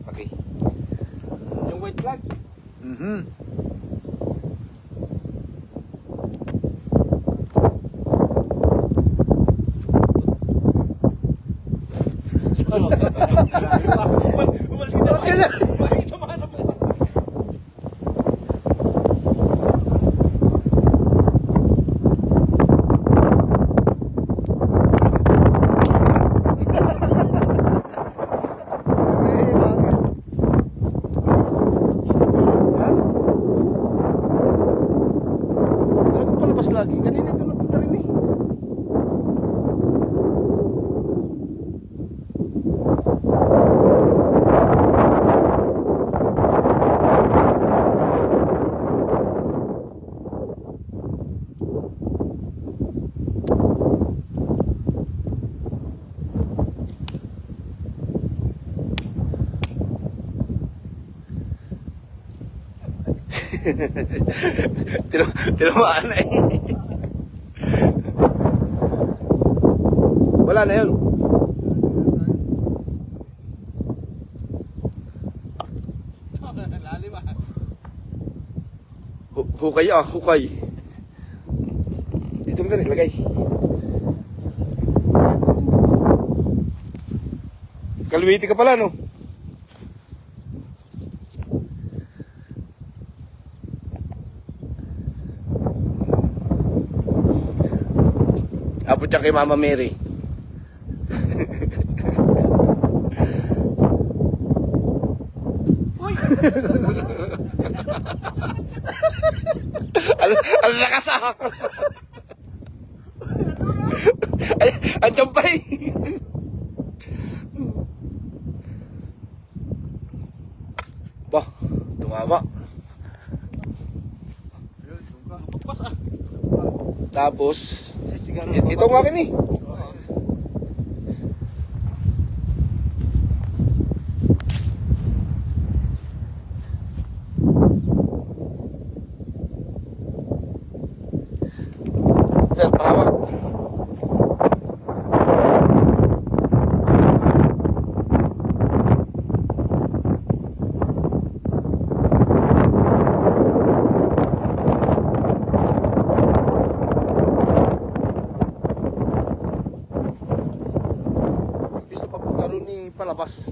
Okay. Yung white flag. Umalis ka dyan. Bakit tumasok mo? Lagi. Kanina ito nagpunta rin eh. Tinamaan na eh. Wala na yun. Lalim ah. Hukay hukay. Dito mo na ilagay. Kalwiti ka pala no? Abot siya kay Mama Mary. Uy! Ano nakasak? Ay, andyan pa eh. Ba, tumama. Pagpas ah. Tapos, ito ang akin eh. Sir, pahawak. Gusto pa punta ron ni palabas.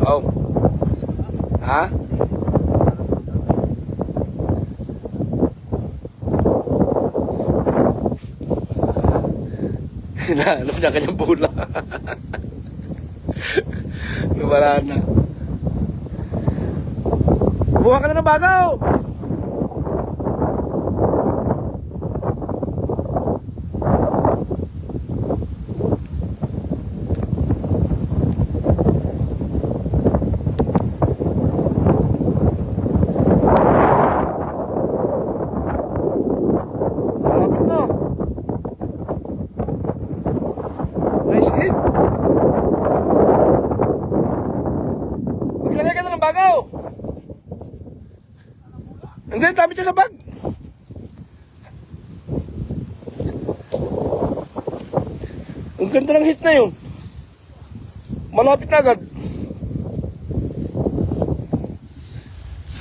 Oh. Ha? Hinahanap niya kanyang bola. Wala na. Buha ka na ng bagaw! Malapit na. Nice hit. Maglagay ka na ng bagaw. Hindi, tabi siya sa bag. Ang ganda ng hit na yun. Malapit na agad.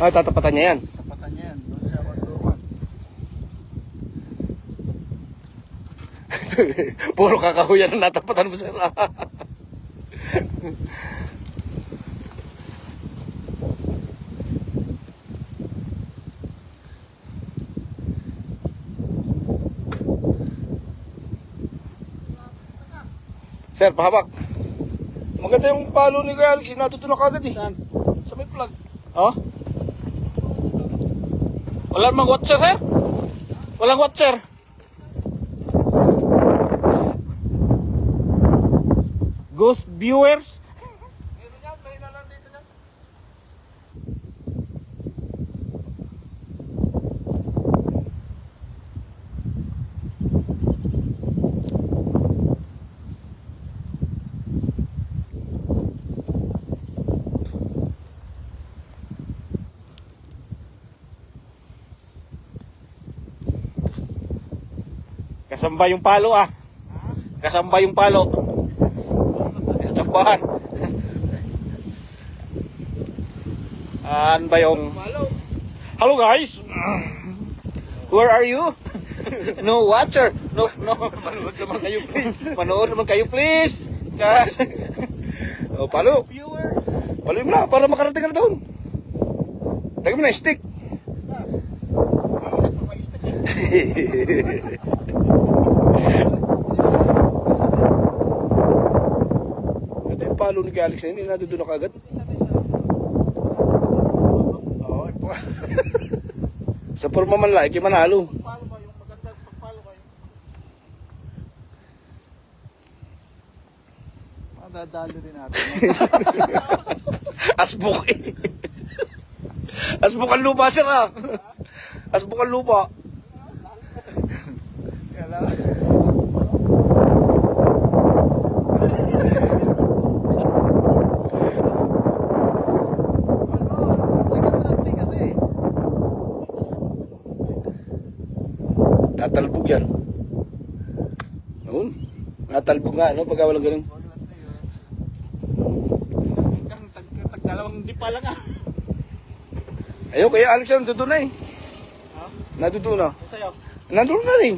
Ah, tatapatan niya yan. Tapatan niya yan. Doon siya magluman. Puro kakahuyan ang natapatan mo sir. Sir, pahawak. Maganda yung palo ni Kuya Alex. Natutulak agad eh. Saan? Sa may plug. Oh? Wala namang watcher sir? Walang watcher. Ghost viewers? Meron yan, may nalang dito na. Kasamba yung palo ah. Kasamba yung palo. Tambahan. An ba yung... Hello guys! Where are you? No watcher. No. Manood naman kayo please. Manood naman kayo please. Kasi... Oh, palo. Viewers. Palo mo na, para makarating ka na doon. Lagyan mo na stick. Ito yung palo ni Alex na yun, hindi natin doon na kagad. Oo, sa forma man lang, manalo. Palo ba yung magandang pagpalo kayo? Madadalo rin natin. Asbuk eh. Asbuk ang lupa, sir ah. Asbuk ang lupa. Tatalbog yan. Noon. Natalbog nga, no? Pagka walang ganun. Tagdalawang di pa lang ah. Ayaw, kaya Alex na nandun na eh. Ha? Nandun na. Sa'yo? Nandun na rin.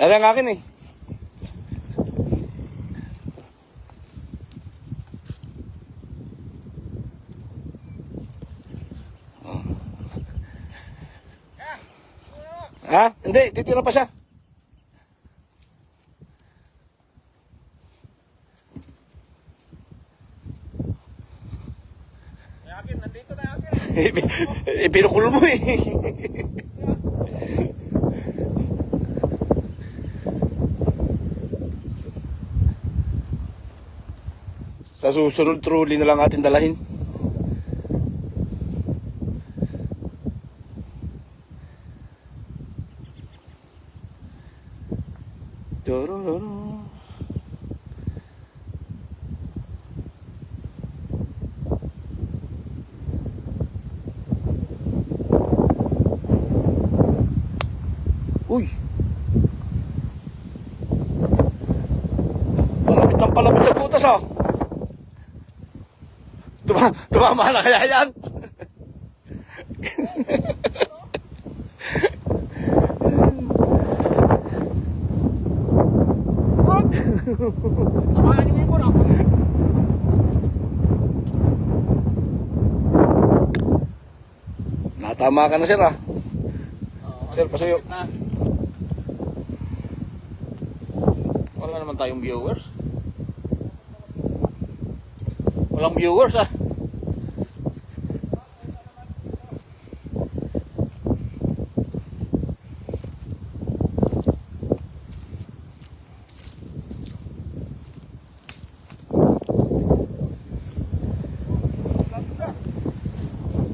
Ayan ang akin eh. Ha? Hindi, titira pa siya. Yung akin, nandito na yung akin. Ipinukul mo eh. Sa susunod trolley na lang atin dalahin. Dorororo. Uy. Palapit ng palapit sa butas ah. Tumama na kaya yan? Tamaan yung ibon ako. Natama ka na sir ah. Sir, pasuyo. Wala naman tayong viewers. Walang viewers ah.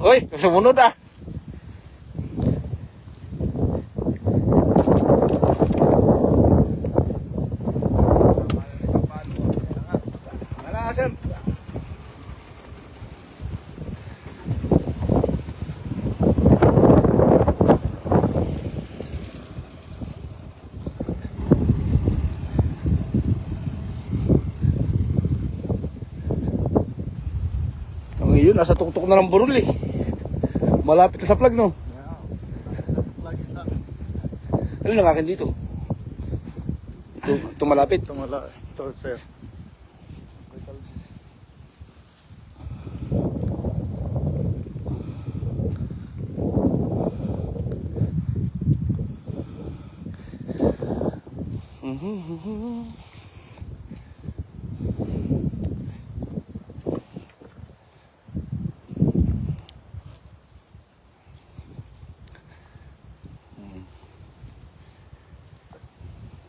Uy, sumunod ah. Wala sir. Ang iyon, nasa tuktok na ng burol eh. Malapit na sa plug, no? Ano lang akin dito? Ito malapit. Ito, sir.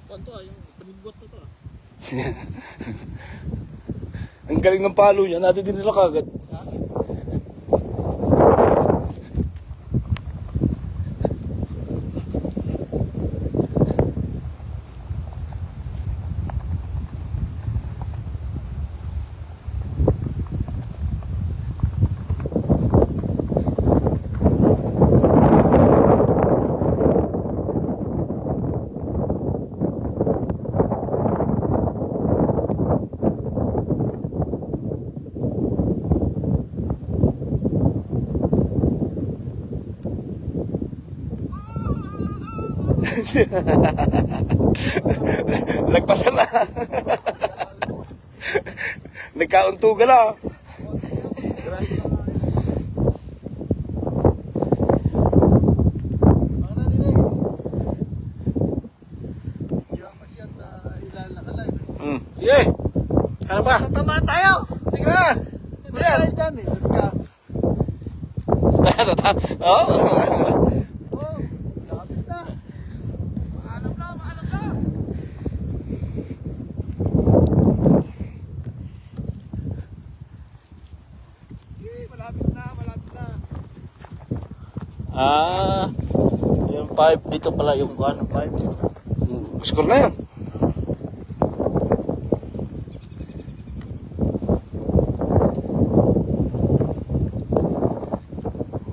Kanto ah, yung panigot na to ah. Ang galing ng palo niya, natin din nila kagad. Nagpasa na. Nagkauntugan na. Sige. Ano ba? Tama tayo! Sige na. Tayo dyan eh. Oo. Oh, lapit na. Maalam na, maalam na. Malapit na, malapit na. Yung pipe dito pala yung kuan ng pipe. Score na yan.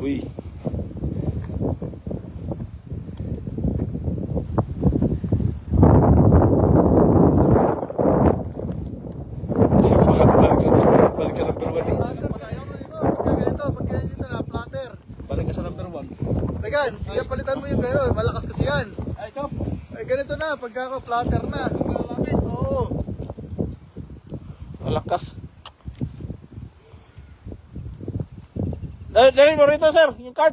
Uy. Balik sa number 1 eh. Platter tayo dito. Pagka ganito na, platter. Balik ka sa number 1. Tegan, kaya palitan mo yung gano'n. Malakas kasi yan. Ay, ito. Ay, ganito na. Pagka ako, platter na. Oo. Malakas. Dali mo rito, sir. Yung cart.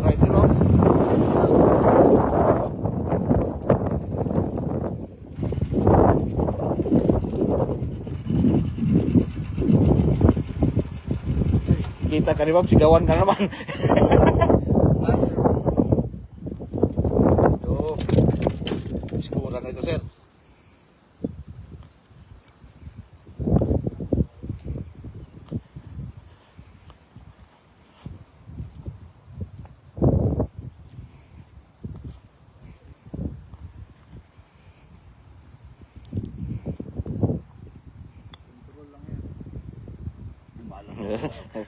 Right, you know? Kita ka ni Bob, sigawan ka naman. Ito. Score na ito, sir.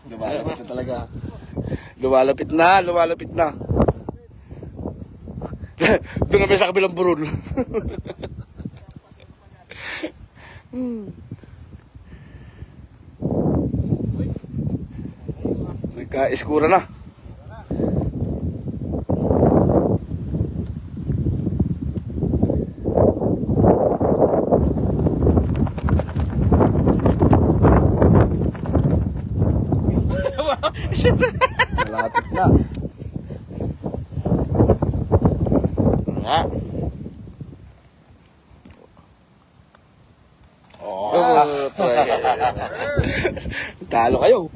Lumalapit na talaga. Lumalapit na, lumalapit na. Doon na ba sa kabilang burol? Nagka-iskura na. Malapit na. Nga. Oh, talo kayo.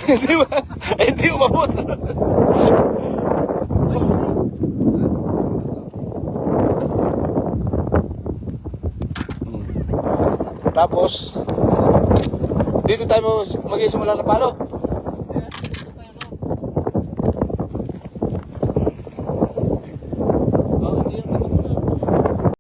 Hindi ba? Hindi umabot. Tapos, dito tayo mag-isimula ng palo.